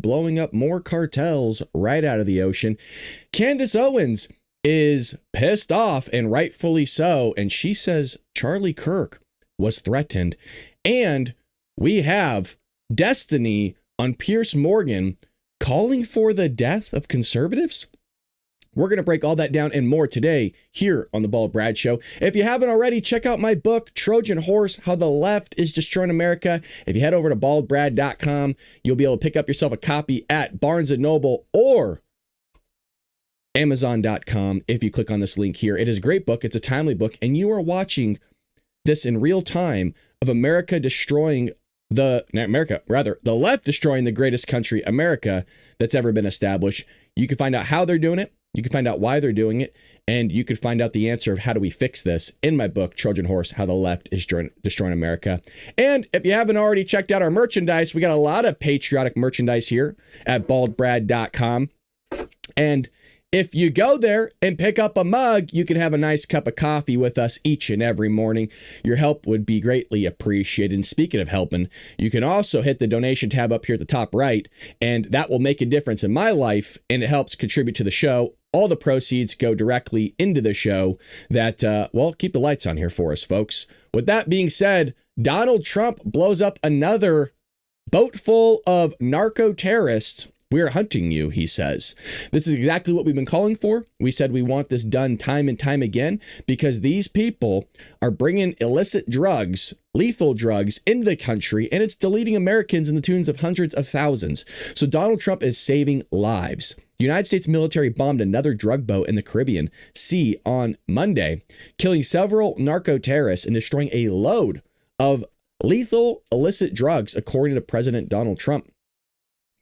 blowing up more cartels right out of the ocean. Candace Owens is pissed off, and rightfully so. And she says Charlie Kirk was threatened. And we have Destiny on Piers Morgan calling for the death of conservatives. We're going to break all that down and more today here on the Bald Brad Show. If you haven't already, check out my book, Trojan Horse, How the Left is Destroying America. If you head over to baldbrad.com, you'll be able to pick up yourself a copy at Barnes & Noble or Amazon.com if you click on this link here. It is a great book. It's a timely book. And you are watching this in real time of America destroying the left destroying the greatest country, America, that's ever been established. You can find out how they're doing it. You can find out why they're doing it, and you could find out the answer of how do we fix this in my book, Trojan Horse, How the Left is Destroying America. And if you haven't already checked out our merchandise, we got a lot of patriotic merchandise here at baldbrad.com. And if you go there and pick up a mug, you can have a nice cup of coffee with us each and every morning. Your help would be greatly appreciated. And speaking of helping, you can also hit the donation tab up here at the top right, and that will make a difference in my life, and it helps contribute to the show. All the proceeds go directly into the show that, keep the lights on here for us, folks. With that being said, Donald Trump blows up another boat full of narco-terrorists. We're hunting you, he says. This is exactly what we've been calling for. We said we want this done time and time again because these people are bringing illicit drugs, lethal drugs into the country, and it's deleting Americans in the tunes of hundreds of thousands. So Donald Trump is saving lives. The United States military bombed another drug boat in the Caribbean Sea on Monday, killing several narco-terrorists and destroying a load of lethal illicit drugs, according to President Donald Trump.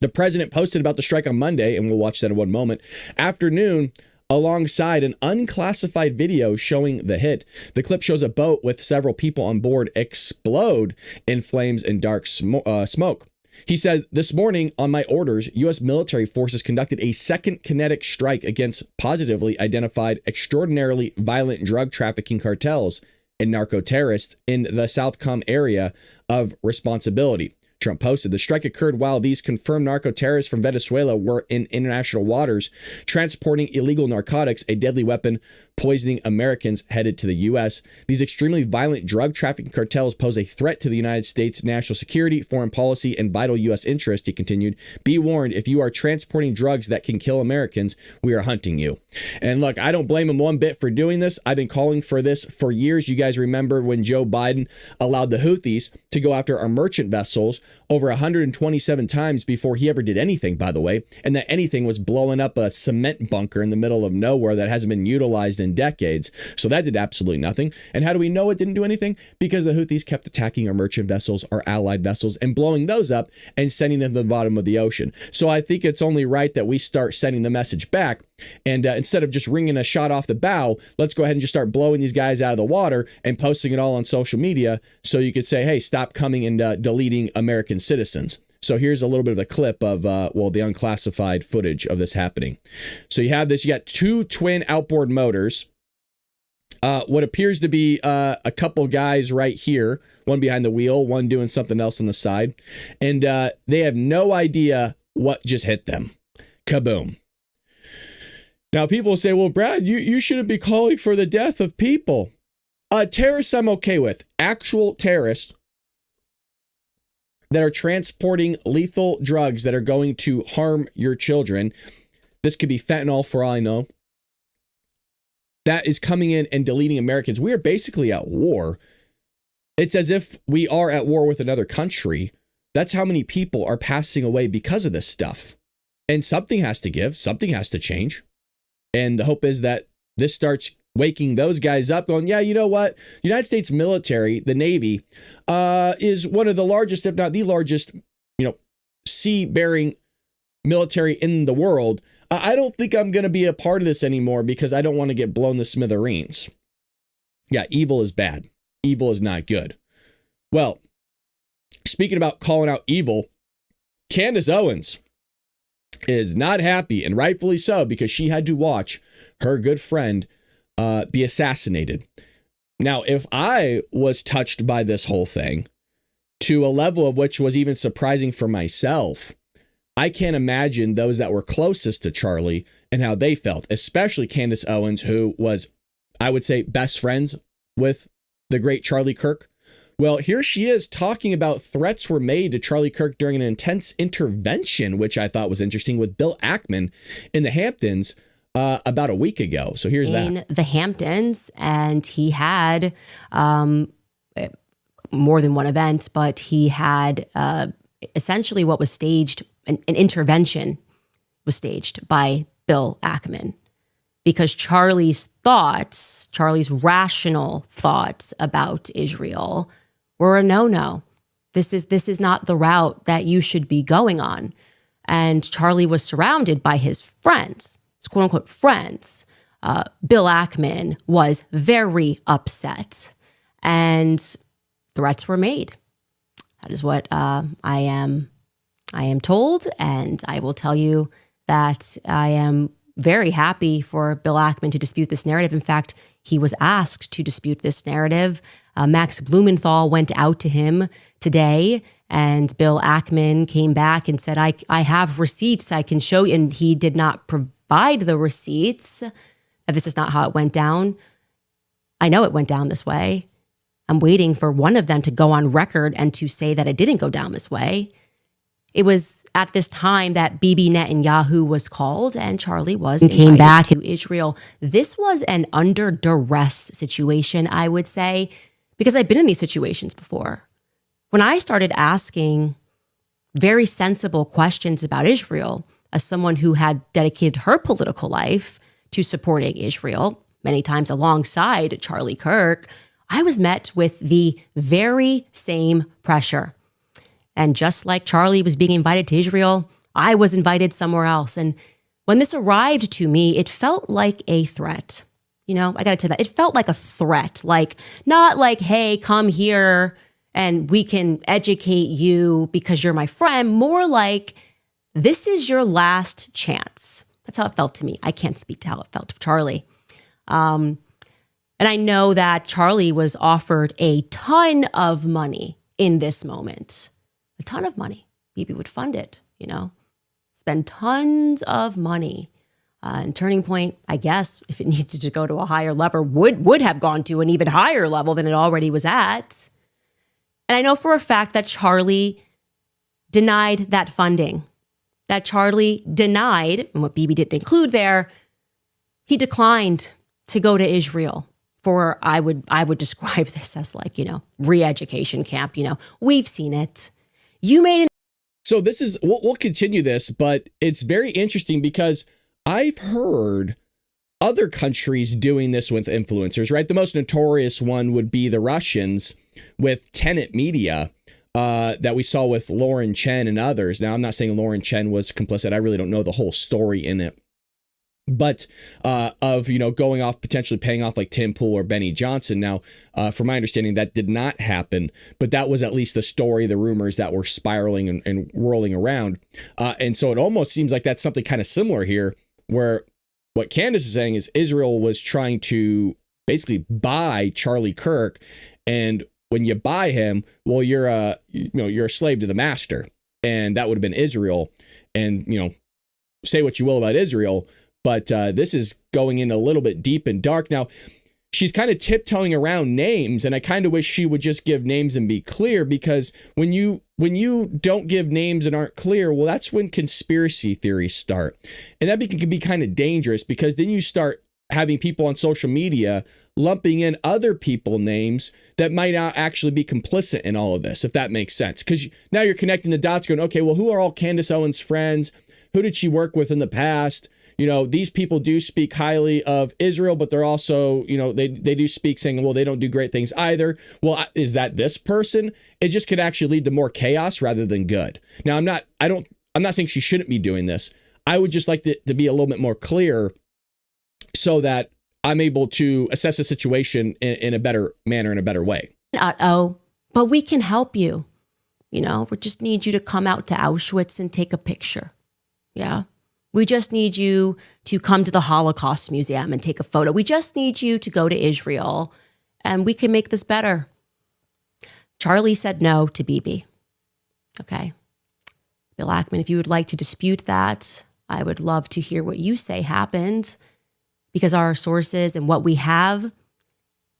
The president posted about the strike on Monday, and we'll watch that in one moment, afternoon, alongside an unclassified video showing the hit. The clip shows a boat with several people on board explode in flames and dark smoke. He said, "This morning, on my orders, U.S. military forces conducted a second kinetic strike against positively identified, extraordinarily violent drug trafficking cartels and narco-terrorists in the Southcom area of responsibility." Trump posted, "The strike occurred while these confirmed narco-terrorists from Venezuela were in international waters transporting illegal narcotics, a deadly weapon poisoning Americans headed to the U.S. These extremely violent drug trafficking cartels pose a threat to the United States' national security, foreign policy, and vital U.S. interest," he continued. "Be warned, if you are transporting drugs that can kill Americans, we are hunting you." And look, I don't blame him one bit for doing this. I've been calling for this for years. You guys remember when Joe Biden allowed the Houthis to go after our merchant vessels over 127 times before he ever did anything, by the way, and that anything was blowing up a cement bunker in the middle of nowhere that hasn't been utilized in decades. So that did absolutely nothing. And how do we know it didn't do anything? Because the Houthis kept attacking our merchant vessels, our allied vessels, and blowing those up and sending them to the bottom of the ocean. So I think it's only right that we start sending the message back. And instead of just ringing a shot off the bow, let's go ahead and just start blowing these guys out of the water and posting it all on social media so you could say, hey, stop coming and deleting American citizens. So here's a little bit of a clip of, the unclassified footage of this happening. So you have this, you got two twin outboard motors. What appears to be a couple guys right here, one behind the wheel, one doing something else on the side. And they have no idea what just hit them. Kaboom. Now, people say, well, Brad, you shouldn't be calling for the death of people. Terrorists, I'm okay with. Actual terrorists that are transporting lethal drugs that are going to harm your children. This could be fentanyl for all I know. That is coming in and deleting Americans. We are basically at war. It's as if we are at war with another country. That's how many people are passing away because of this stuff. And something has to give. Something has to change. And the hope is that this starts waking those guys up going, yeah, you know what? The United States military, the Navy, is one of the largest, if not the largest, sea-bearing military in the world. I don't think I'm going to be a part of this anymore because I don't want to get blown to smithereens. Yeah, evil is bad. Evil is not good. Well, speaking about calling out evil, Candace Owens is not happy, and rightfully so, because she had to watch her good friend be assassinated. Now, if I was touched by this whole thing to a level of which was even surprising for myself, I can't imagine those that were closest to Charlie and how they felt, especially Candace Owens, who was, I would say, best friends with the great Charlie Kirk. Well, here she is talking about threats were made to Charlie Kirk during an intense intervention, which I thought was interesting, with Bill Ackman in the Hamptons about a week ago. So here's that. In the Hamptons, and he had more than one event, but he had essentially what was staged, an intervention was staged by Bill Ackman, because Charlie's rational thoughts about Israel were a no-no. This is not the route that you should be going on. And Charlie was surrounded by his friends, his quote unquote friends. Bill Ackman was very upset, and threats were made. That is what I am told, and I will tell you that I am very happy for Bill Ackman to dispute this narrative. In fact, he was asked to dispute this narrative. Max Blumenthal went out to him today, and Bill Ackman came back and said, I have receipts I can show you. And he did not provide the receipts. This is not how it went down. I know it went down this way. I'm waiting for one of them to go on record and to say that it didn't go down this way. It was at this time that Bibi Netanyahu was called, and Charlie was and came back to Israel. This was an under duress situation, I would say, because I've been in these situations before. When I started asking very sensible questions about Israel, as someone who had dedicated her political life to supporting Israel, many times alongside Charlie Kirk, I was met with the very same pressure. And just like Charlie was being invited to Israel, I was invited somewhere else. And when this arrived to me, it felt like a threat. You know, I got to tell you that. It felt like a threat, like not like, hey, come here and we can educate you because you're my friend. More like, this is your last chance. That's how it felt to me. I can't speak to how it felt to Charlie. And I know that Charlie was offered a ton of money in this moment. A ton of money. Bibi would fund it, you know, spend tons of money. And Turning Point, I guess, if it needed to go to a higher level, would have gone to an even higher level than it already was at. And I know for a fact that Charlie denied that funding. That Charlie denied, and what Bibi didn't include there, he declined to go to Israel for, I would describe this as like, you know, re-education camp. You know, we've seen it. You made an. So this is, we'll continue this, but it's very interesting because I've heard other countries doing this with influencers, right? The most notorious one would be the Russians with Tenet Media that we saw with Lauren Chen and others. Now, I'm not saying Lauren Chen was complicit. I really don't know the whole story in it. But of, you know, going off, potentially paying off like Tim Pool or Benny Johnson. Now, from my understanding, that did not happen, but that was at least the story, the rumors that were spiraling and whirling around. And so it almost seems like that's something kind of similar here, where what Candace is saying is Israel was trying to basically buy Charlie Kirk. And when you buy him, well, you're a slave to the master. And that would have been Israel. And, you know, say what you will about Israel, but this is going in a little bit deep and dark. Now, she's kind of tiptoeing around names, and I kind of wish she would just give names and be clear, because when you don't give names and aren't clear, well, that's when conspiracy theories start. And that can be kind of dangerous, because then you start having people on social media lumping in other people names that might not actually be complicit in all of this, if that makes sense. Because now you're connecting the dots going, okay, well, who are all Candace Owens' friends? Who did she work with in the past? You know, these people do speak highly of Israel, but they're also, you know, they do speak saying, well, they don't do great things either. Well, is that this person? It just could actually lead to more chaos rather than good. Now, I'm not saying she shouldn't be doing this. I would just like to be a little bit more clear so that I'm able to assess the situation in a better manner, in a better way. But we can help you. You know, we just need you to come out to Auschwitz and take a picture. Yeah. We just need you to come to the Holocaust Museum and take a photo. We just need you to go to Israel, and we can make this better. Charlie said no to Bibi. Okay. Bill Ackman, if you would like to dispute that, I would love to hear what you say happened, because our sources and what we have,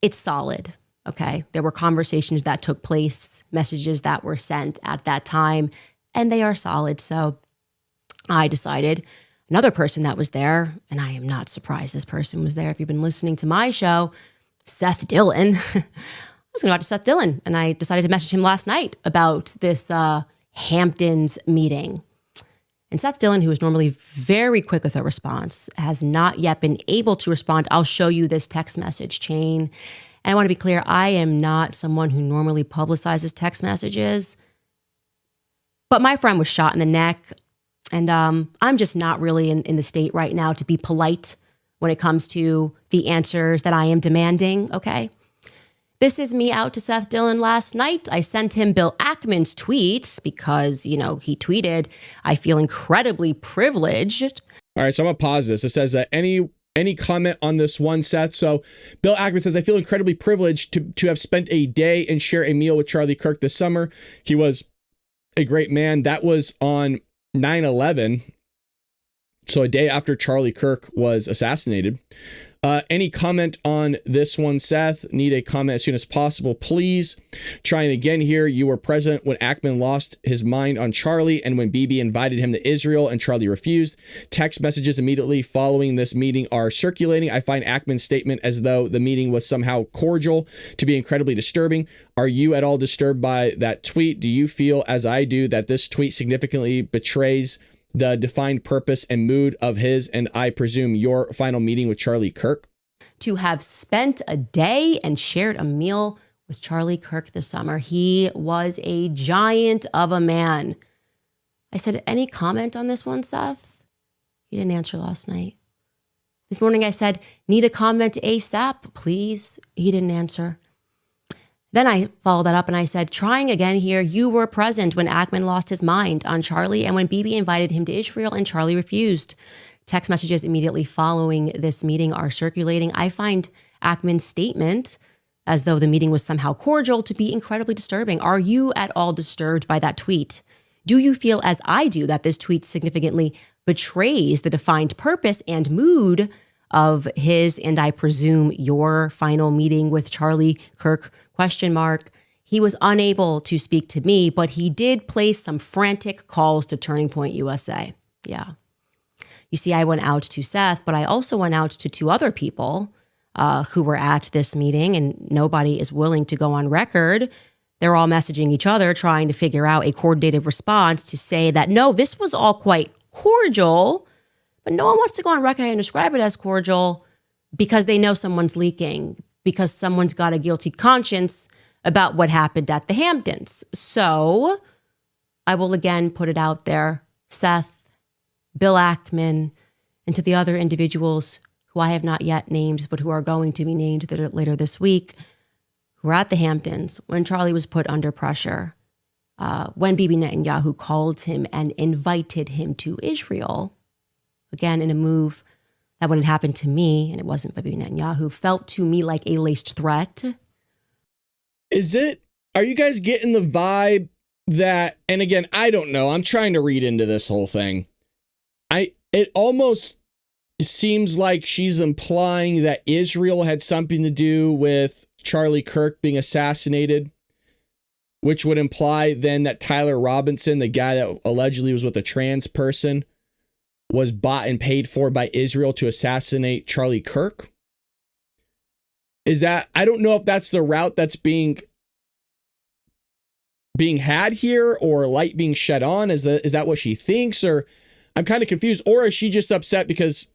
it's solid, okay? There were conversations that took place, messages that were sent at that time, and they are solid. So I decided another person that was there, and I am not surprised this person was there. If you've been listening to my show, Seth Dillon, I was going to go out to Seth Dillon, and I decided to message him last night about this Hamptons meeting. And Seth Dillon, who is normally very quick with a response, has not yet been able to respond. I'll show you this text message chain. And I want to be clear, I am not someone who normally publicizes text messages. But my friend was shot in the neck. And I'm just not really in the state right now to be polite when it comes to the answers that I am demanding, okay? This is me out to Seth Dillon last night. I sent him Bill Ackman's tweet because, he tweeted, "I feel incredibly privileged." All right, so I'm going to pause this. It says that any comment on this one, Seth? So Bill Ackman says, "I feel incredibly privileged to have spent a day and share a meal with Charlie Kirk this summer. He was a great man." That was on 9/11, so a day after Charlie Kirk was assassinated. Any comment on this one, Seth? Need a comment as soon as possible, please. Trying again here. "You were present when Ackman lost his mind on Charlie and when Bibi invited him to Israel and Charlie refused. Text messages immediately following this meeting are circulating. I find Ackman's statement as though the meeting was somehow cordial to be incredibly disturbing. Are you at all disturbed by that tweet? Do you feel, as I do, that this tweet significantly betrays the defined purpose and mood of his, and I presume your, final meeting with Charlie Kirk?" To have spent a day and shared a meal with Charlie Kirk this summer. He was a giant of a man. I said, "Any comment on this one, Seth?" He didn't answer last night. This morning I said, "Need a comment ASAP, please." He didn't answer. Then I followed that up and I said, "Trying again here. You were present when Ackman lost his mind on Charlie and when Bibi invited him to Israel and Charlie refused." Text messages immediately following this meeting are circulating. I find Ackman's statement as though the meeting was somehow cordial to be incredibly disturbing. Are you at all disturbed by that tweet? Do you feel, as I do, that this tweet significantly betrays the defined purpose and mood of his, and I presume your, final meeting with Charlie Kirk? ? He was unable to speak to me, but he did place some frantic calls to Turning Point USA. Yeah. You see, I went out to Seth, but I also went out to two other people who were at this meeting, and nobody is willing to go on record. They're all messaging each other, trying to figure out a coordinated response to say that, no, this was all quite cordial, but no one wants to go on record and describe it as cordial because they know someone's leaking, because someone's got a guilty conscience about what happened at the Hamptons. So I will again put it out there, Seth, Bill Ackman, and to the other individuals who I have not yet named, but who are going to be named later this week, who were at the Hamptons when Charlie was put under pressure, when Bibi Netanyahu called him and invited him to Israel, again, in a move that wouldn't happen to me, and it wasn't Bibi Netanyahu, felt to me like a laced threat. Are you guys getting the vibe that, and again, I don't know, I'm trying to read into this whole thing. It almost seems like she's implying that Israel had something to do with Charlie Kirk being assassinated, which would imply then that Tyler Robinson, the guy that allegedly was with a trans person, was bought and paid for by Israel to assassinate Charlie Kirk. I don't know if that's the route that's being had here, or light being shed on. Is that what she thinks? Or I'm kind of confused. Or is she just upset because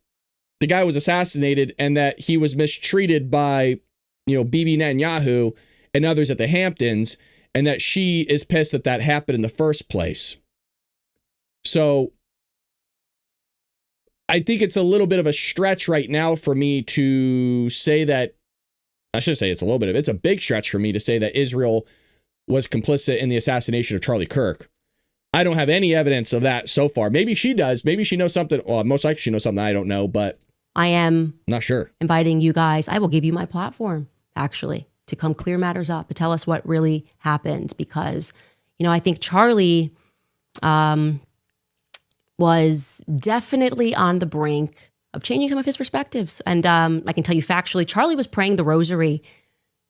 the guy was assassinated and that he was mistreated by, Bibi Netanyahu and others at the Hamptons, and that she is pissed that happened in the first place? So I think it's a little bit of a stretch right now for me to say that. I should say it's a big stretch for me to say that Israel was complicit in the assassination of Charlie Kirk. I don't have any evidence of that so far. Maybe she does. Maybe she knows something. Well, most likely she knows something I don't know, but I am not sure. Inviting you guys. I will give you my platform, actually, to come clear matters up, to tell us what really happened. Because, I think Charlie was definitely on the brink of changing some of his perspectives. And I can tell you factually, Charlie was praying the rosary.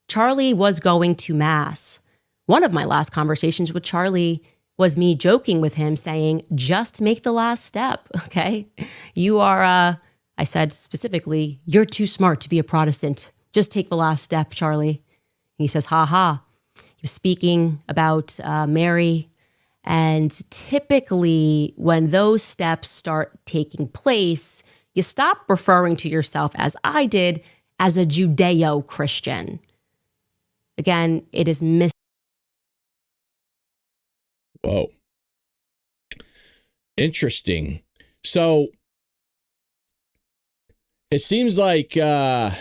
Charlie was going to mass. One of my last conversations with Charlie was me joking with him saying, just make the last step, okay? You are, I said specifically, you're too smart to be a Protestant. Just take the last step, Charlie. He says, ha ha. He was speaking about Mary. And typically when those steps start taking place, you stop referring to yourself, as I did, as a Judeo-Christian. Again, it is Whoa. Interesting. So it seems like Candace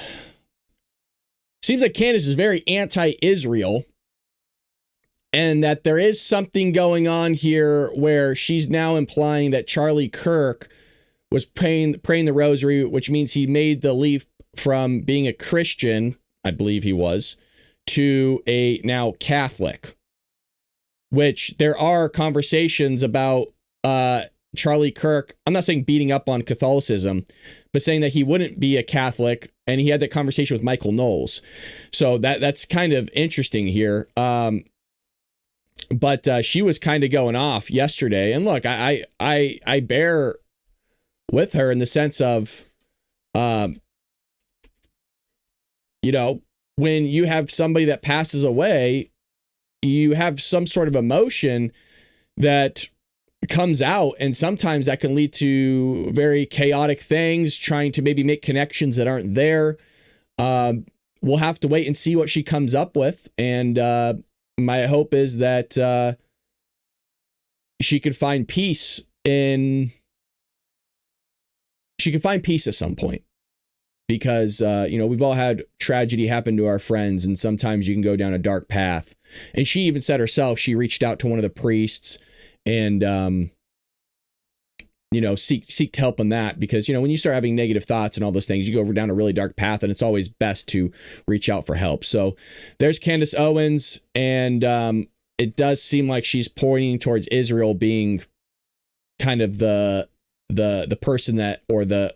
is very anti-Israel, and that there is something going on here where she's now implying that Charlie Kirk was praying the rosary, which means he made the leap from being a Christian, I believe he was, to a now Catholic, which there are conversations about Charlie Kirk. I'm not saying beating up on Catholicism, but saying that he wouldn't be a Catholic. And he had that conversation with Michael Knowles. So that's kind of interesting here. But she was kind of going off yesterday. And look, I bear with her in the sense of, when you have somebody that passes away, you have some sort of emotion that comes out, and sometimes that can lead to very chaotic things, trying to maybe make connections that aren't there. We'll have to wait and see what she comes up with. And my hope is that she could find peace at some point. Because, we've all had tragedy happen to our friends, and sometimes you can go down a dark path. And she even said herself, she reached out to one of the priests and, seeked help in that. Because, when you start having negative thoughts and all those things, you go down a really dark path, and it's always best to reach out for help. So there's Candace Owens, and it does seem like she's pointing towards Israel being kind of the person that, or the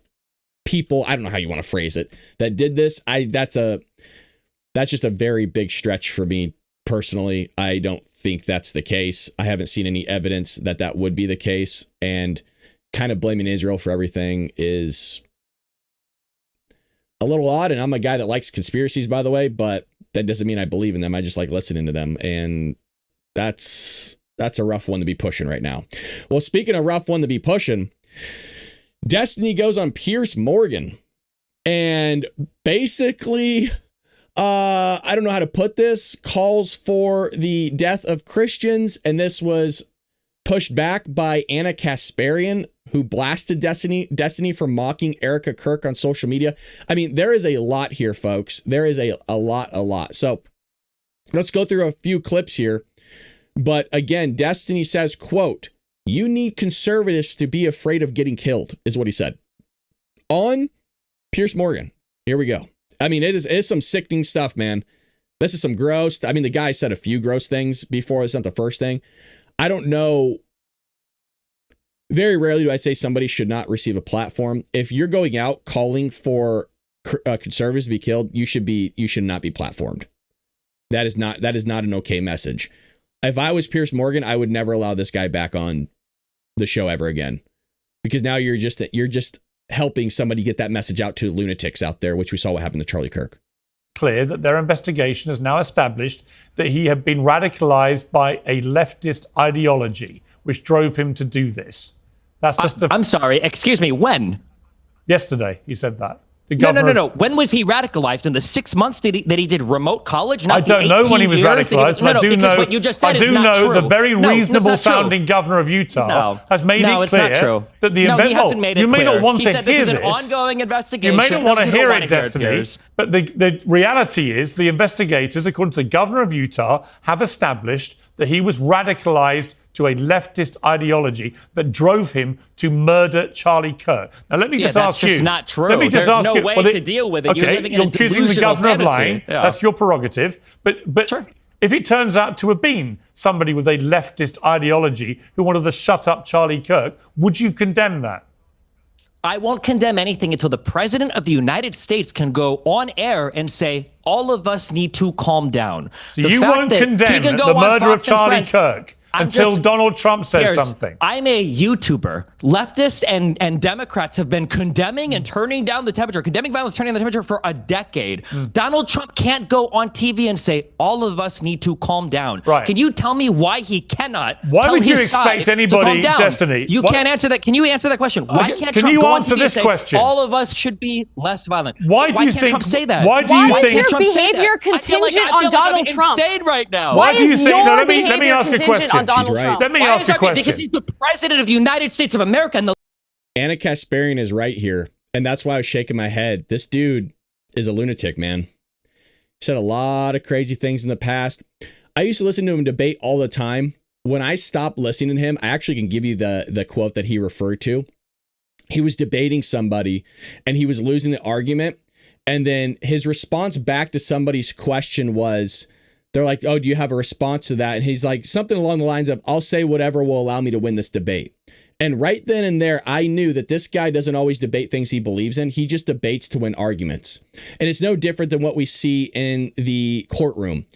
people, I don't know how you want to phrase it, that did this. That's just a very big stretch for me personally. I don't think that's the case. I haven't seen any evidence that would be the case, and kind of blaming Israel for everything is a little odd. And I'm a guy that likes conspiracies, by the way, but that doesn't mean I believe in them. I just like listening to them, and that's a rough one to be pushing right now. Well, speaking of rough one to be pushing, Destiny goes on Piers Morgan, and basically, I don't know how to put this, calls for the death of Christians. And this was pushed back by Anna Kasparian, who blasted Destiny for mocking Erica Kirk on social media. I mean, there is a lot here, folks. There is a lot. So let's go through a few clips here. But again, Destiny says, quote, "You need conservatives to be afraid of getting killed," is what he said on Piers Morgan. Here we go. I mean, it is some sickening stuff, man. This is some gross. I mean, the guy said a few gross things before. It's not the first thing. I don't know. Very rarely do I say somebody should not receive a platform. If you're going out calling for conservatives to be killed, you should not be platformed. That is not an okay message. If I was Piers Morgan, I would never allow this guy back on the show ever again, because now you're just helping somebody get that message out to lunatics out there, which we saw what happened to Charlie Kirk. Clear that their investigation has now established that he had been radicalized by a leftist ideology, which drove him to do this. That's just I'm sorry, excuse me, when? Yesterday, he said that. No. When was he radicalized? In the 6 months that he did remote college? I don't know when he was radicalized, but I do know. What you just said I do know true. the very reasonable sounding governor of Utah has made it clear that the he hasn't made it you may clear. not want he to said hear this. this. Is an ongoing investigation. You may not want to hear it, Destiny. It, but the reality is, the investigators, according to the governor of Utah, have established that he was radicalized to a leftist ideology that drove him to murder Charlie Kirk. Now, let me just ask you. That's just not true. Let me just There's ask no you. way to deal with it. Okay, You're living in you're a accusing the delusional governor of fantasy. lying. Yeah. That's your prerogative. But sure. If it turns out to have been somebody with a leftist ideology who wanted to shut up Charlie Kirk, would you condemn that? I won't condemn anything until the president of the United States can go on air and say, all of us need to calm down. So you won't condemn the murder of Charlie Kirk until Donald Trump says something. I'm a YouTuber. Leftists and Democrats have been condemning and turning down the temperature, condemning violence, turning down the temperature for a decade. Donald Trump can't go on TV and say, all of us need to calm down. Right. Can you tell me why he cannot? Why tell would you his expect side anybody, to calm down? Destiny? You can't answer that. Can you answer that question? Why can't Can Trump you go on answer TV this and say, question? all of us should be less violent? Why do you can't think Trump say that? Why do you Why think is your behavior contingent on Donald Trump? I'm insane right now. Why do you think? your No, let me behavior ask a contingent question. on Donald She's right. Trump? Let me Why ask is a that? question. Because he's the president of the United States of America and the Anna Kasparian is right here. And that's why I was shaking my head. This dude is a lunatic, man. He said a lot of crazy things in the past. I used to listen to him debate all the time. When I stopped listening to him, I actually can give you the quote that he referred to. He was debating somebody and he was losing the argument. And then his response back to somebody's question was, they're like, oh, do you have a response to that? And he's like, something along the lines of, I'll say whatever will allow me to win this debate. And right then and there, I knew that this guy doesn't always debate things he believes in. He just debates to win arguments. And it's no different than what we see in the courtroom.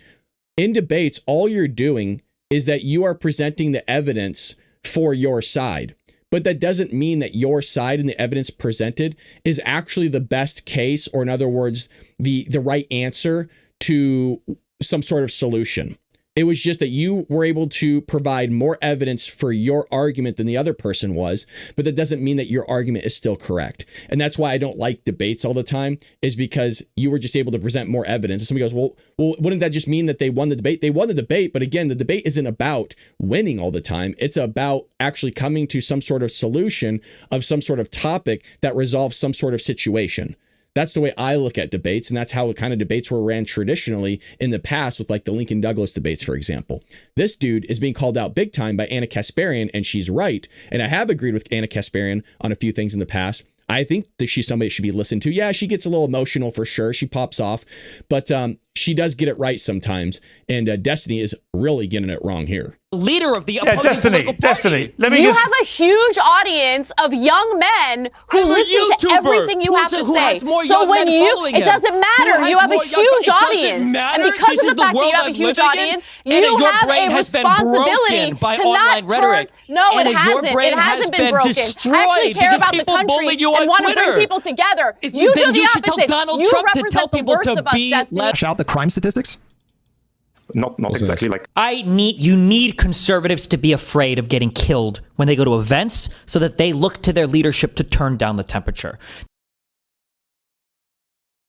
In debates, all you're doing is that you are presenting the evidence for your side. But that doesn't mean that your side and the evidence presented is actually the best case, or in other words, the right answer to some sort of solution. It was just that you were able to provide more evidence for your argument than the other person was, but that doesn't mean that your argument is still correct. And that's why I don't like debates all the time, is because you were just able to present more evidence. And somebody goes, well, wouldn't that just mean that they won the debate? They won the debate, but again, the debate isn't about winning all the time. It's about actually coming to some sort of solution of some sort of topic that resolves some sort of situation. That's the way I look at debates, and that's how kind of debates were ran traditionally in the past with like the Lincoln Douglas debates, for example. This dude is being called out big time by Anna Kasparian, and she's right. And I have agreed with Anna Kasparian on a few things in the past. I think that she's somebody that should be listened to. Yeah, she gets a little emotional for sure. She pops off, but she does get it right sometimes. And Destiny is really getting it wrong here. leader of the Yeah, Destiny. Let me You just... have a huge audience of young men who listen to everything you have to say. So when it doesn't matter. You have a huge audience. And because of the fact that you have a huge audience, you have a responsibility to not turn... No, it hasn't. It hasn't been broken. I actually care about the country and want to bring people together. You do the opposite. You represent the worst of us, Destiny. Shout the crime statistics? Not exactly like... You need conservatives to be afraid of getting killed when they go to events so that they look to their leadership to turn down the temperature.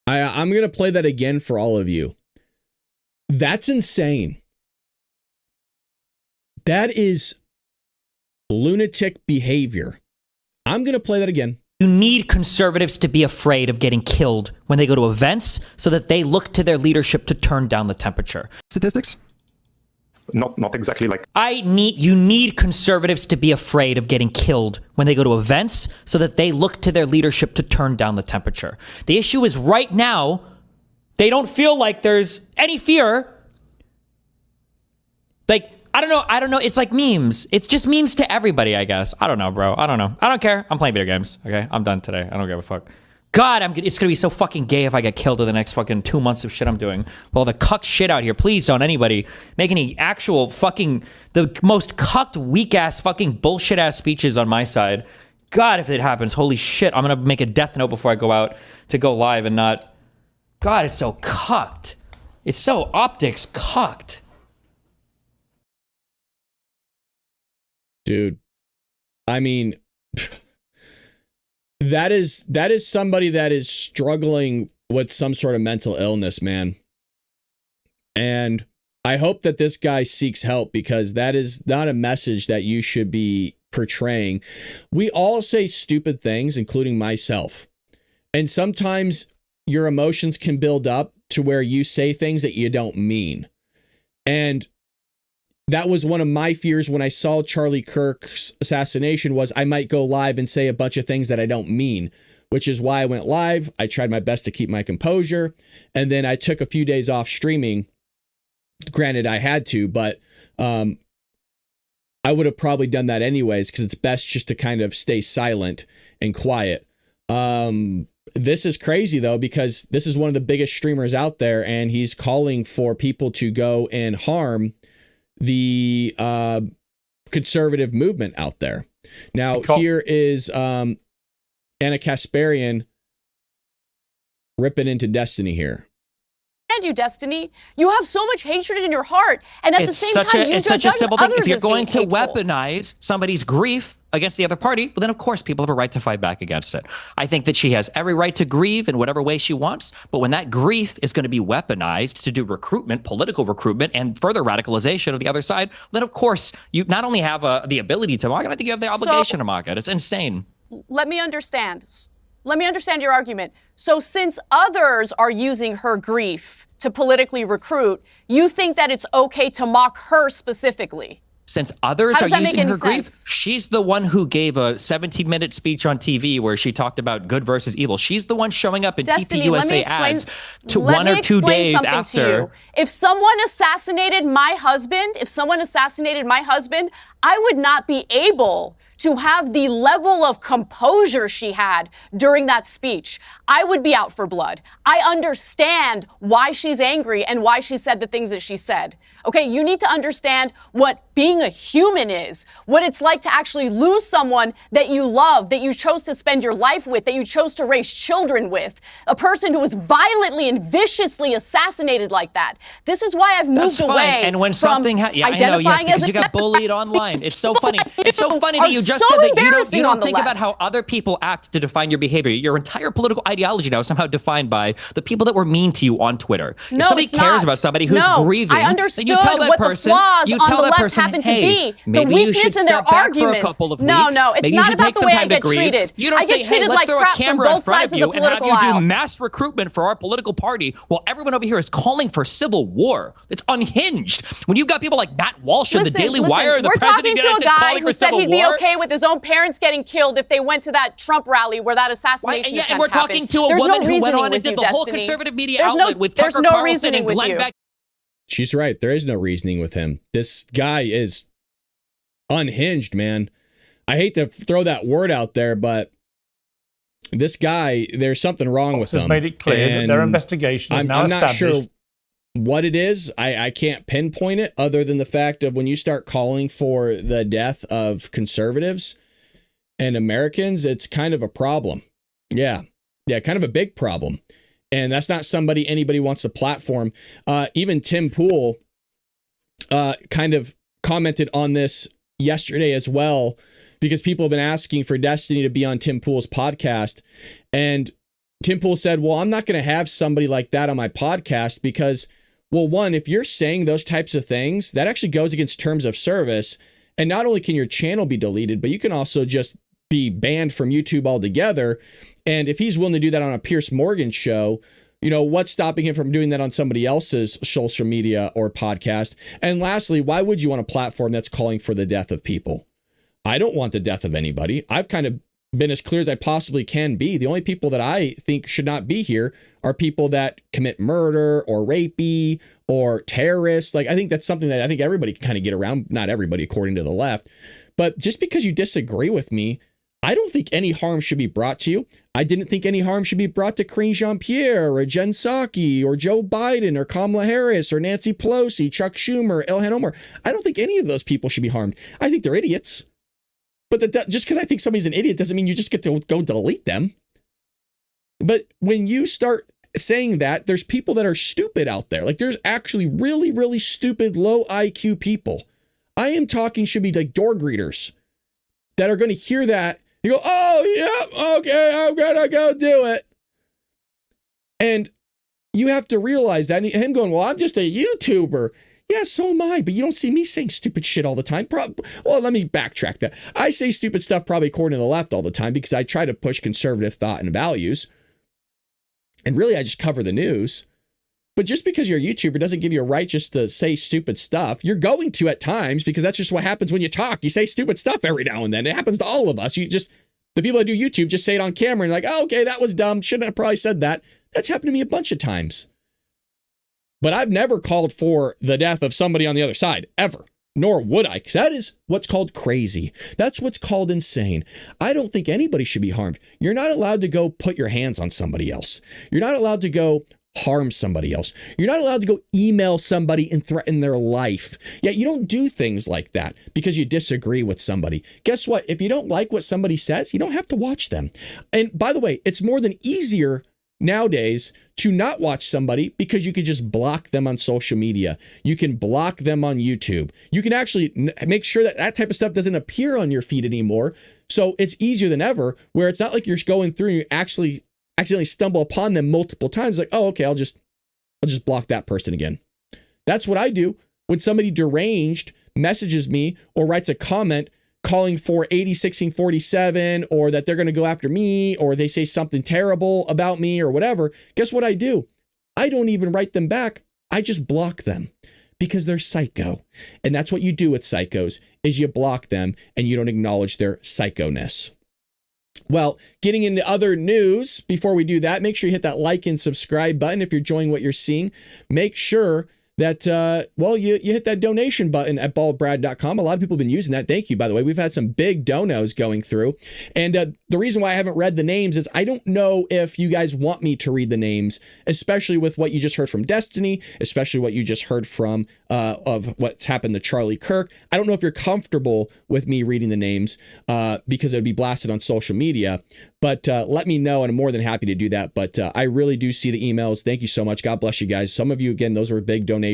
I'm going to play that again for all of you. That's insane. That is lunatic behavior. I'm going to play that again. You need conservatives to be afraid of getting killed when they go to events so that they look to their leadership to turn down the temperature. Statistics? Not exactly like... You need conservatives to be afraid of getting killed when they go to events so that they look to their leadership to turn down the temperature. The issue is right now, they don't feel like there's any fear. Like, I don't know. It's like memes. It's just memes to everybody, I guess. I don't know, bro. I don't know. I don't care. I'm playing video games. Okay, I'm done today. I don't give a fuck. God, it's gonna be so fucking gay if I get killed in the next fucking 2 months of shit I'm doing. Well, the cuck shit out here. Please don't anybody make any actual fucking, the most cucked, weak ass, fucking bullshit ass speeches on my side. God, if it happens, holy shit, I'm gonna make a death note before I go out to go live and not. God, it's so cucked. It's so optics cucked. Dude, I mean, that is somebody that is struggling with some sort of mental illness, man. And I hope that this guy seeks help, because that is not a message that you should be portraying. We all say stupid things, including myself. And sometimes your emotions can build up to where you say things that you don't mean. And that was one of my fears when I saw Charlie Kirk's assassination, was I might go live and say a bunch of things that I don't mean, which is why I went live. I tried my best to keep my composure. And then I took a few days off streaming Granted, I had to, but I would have probably done that anyways, because it's best just to kind of stay silent and quiet. This is crazy, though, because this is one of the biggest streamers out there, and he's calling for people to go and harm the conservative movement out there. Now, here is Anna Kasparian ripping into Destiny here. And you, Destiny, you have so much hatred in your heart, and at the same time, it's such a simple thing. If you're going to hateful. weaponize somebody's grief against the other party, well, then of course people have a right to fight back against it. I think that she has every right to grieve in whatever way she wants, but when that grief is going to be weaponized to do recruitment, political recruitment, and further radicalization of the other side, then of course you not only have the ability to mock it, I think you have the obligation to mock it. It's insane. Let me understand your argument. So since others are using her grief to politically recruit, you think that it's okay to mock her specifically? Since others are using her grief, she's the one who gave a 17-minute speech on TV where she taled about good versus evil. She's the one showing up in Destiny, TPUSA ads to 1 or 2 days after. If someone assassinated my husband, I would not be able to have the level of composure she had during that speech. I would be out for blood. I understand why she's angry and why she said the things that she said. Okay, you need to understand what being a human is, what it's like to actually lose someone that you love, that you chose to spend your life with, that you chose to raise children with, a person who was violently and viciously assassinated like that. This is why I've moved away and when from something identifying as you got bullied online. It's so funny. It's so funny that you just said that you don't think about how other people act to define your behavior. Your entire political ideology now is somehow defined by the people that were mean to you on Twitter. No, if somebody cares about somebody who's grieving, I understood then you tell that what person, the flaws you on tell the that left person, happen hey, to be. maybe The you weakness should in their step back arguments. for a couple of No, weeks. no, it's Maybe not you should about take the some way time I to get grieve. treated. You don't I get say, treated hey, let's like throw a crap from camera in both front sides of of the you and have political you do aisle. mass recruitment for our political party while everyone over here is calling for civil war. It's unhinged. When you've got people like Matt Walsh of the Daily Wire, the president of the United States calling for civil war. We're talking to a guy who said he'd be okay with his own parents getting killed if they went to that Trump rally where that assassination attempt and we're talking to a woman who went on and did the whole conservative media outlet with Tucker Carlson and Glenn Beck. She's right. There is no reasoning with him. This guy is unhinged, man. I hate to throw that word out there, but this guy, there's something wrong with him. Has made it clear that their investigation is now established. I'm not sure what it is. I can't pinpoint it other than the fact of when you start calling for the death of conservatives and Americans, it's kind of a problem. Yeah, kind of a big problem. And that's not somebody anybody wants to platform. Even Tim Pool kind of commented on this yesterday as well, because people have been asking for Destiny to be on Tim Pool's podcast. And Tim Pool said, well, I'm not going to have somebody like that on my podcast because, well, one, if you're saying those types of things, that actually goes against terms of service. And not only can your channel be deleted, but you can also just be banned from YouTube altogether. And if he's willing to do that on a Piers Morgan show, you know, what's stopping him from doing that on somebody else's social media or podcast? And lastly, why would you want a platform that's calling for the death of people? I don't want the death of anybody. I've kind of been as clear as I possibly can be. The only people that I think should not be here are people that commit murder or rapey or terrorists. Like, I think that's something that I think everybody can kind of get around. Not everybody, according to the left. But just because you disagree with me, I don't think any harm should be brought to you. I didn't think any harm should be brought to Karine Jean-Pierre or Jen Psaki or Joe Biden or Kamala Harris or Nancy Pelosi, Chuck Schumer, Ilhan Omar. I don't think any of those people should be harmed. I think they're idiots. But just because I think somebody's an idiot doesn't mean you just get to go delete them. But when you start saying that, there's people that are stupid out there. Like, there's actually really, really stupid, low IQ people. I am talking should be like door greeters that are going to hear that. You go, oh, yeah, okay, I'm going to go do it. And you have to realize that. And him going, well, I'm just a YouTuber. Yeah, so am I. But you don't see me saying stupid shit all the time. Well, let me backtrack that. I say stupid stuff probably according to the left all the time because I try to push conservative thought and values. And really, I just cover the news. But just because you're a YouTuber doesn't give you a right just to say stupid stuff. You're going to at times because that's just what happens when you talk. You say stupid stuff every now and then. It happens to all of us. The people that do YouTube just say it on camera and like, oh, okay, that was dumb. Shouldn't have probably said that. That's happened to me a bunch of times. But I've never called for the death of somebody on the other side, ever. Nor would I, because that is what's called crazy. That's what's called insane. I don't think anybody should be harmed. You're not allowed to go put your hands on somebody else. You're not allowed to go harm somebody else. You're not allowed to go email somebody and threaten their life. Yet you don't do things like that because you disagree with somebody. Guess what? If you don't like what somebody says, you don't have to watch them. And by the way, it's more than easier nowadays to not watch somebody because you could just block them on social media. You can block them on YouTube. You can actually make sure that that type of stuff doesn't appear on your feed anymore. So it's easier than ever, where it's not like you're going through and you actually accidentally stumble upon them multiple times. Like, oh, okay, I'll just block that person again. That's what I do when somebody deranged messages me or writes a comment calling for 80-16-47, or that they're going to go after me, or they say something terrible about me or whatever. Guess what I do? I don't even write them back. I just block them because they're psycho. And that's what you do with psychos, is you block them and you don't acknowledge their psychoness. Well, getting into other news, before we do that, make sure you hit that like and subscribe button if you're enjoying what you're seeing. Make sure that, you hit that donation button at baldbrad.com. A lot of people have been using that. Thank you, by the way. We've had some big donos going through. And the reason why I haven't read the names is I don't know if you guys want me to read the names, especially with what you just heard from Destiny, especially what you just heard from of what's happened to Charlie Kirk. I don't know if you're comfortable with me reading the names because it would be blasted on social media. But let me know, and I'm more than happy to do that. But I really do see the emails. Thank you so much. God bless you guys. Some of you, again, those were big donations.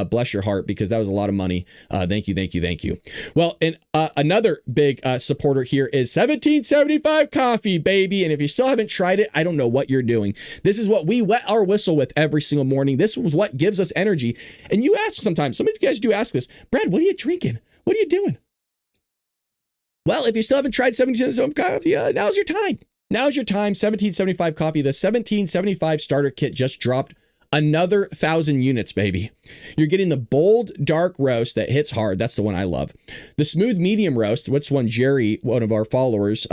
Bless your heart, because that was a lot of money. Thank you, thank you, thank you. Well, and another big supporter here is 1775 Coffee, baby. And if you still haven't tried it, I don't know what you're doing. This is what we wet our whistle with every single morning. This was what gives us energy. And you ask sometimes, some of you guys do ask this, Brad, what are you drinking? What are you doing? Well, if you still haven't tried 1775 Coffee, now's your time. Now's your time. 1775 Coffee. The 1775 starter kit just dropped another 1,000 units, baby. You're getting the bold, dark roast that hits hard. That's the one I love. The smooth medium roast, which one Jerry, one of our followers,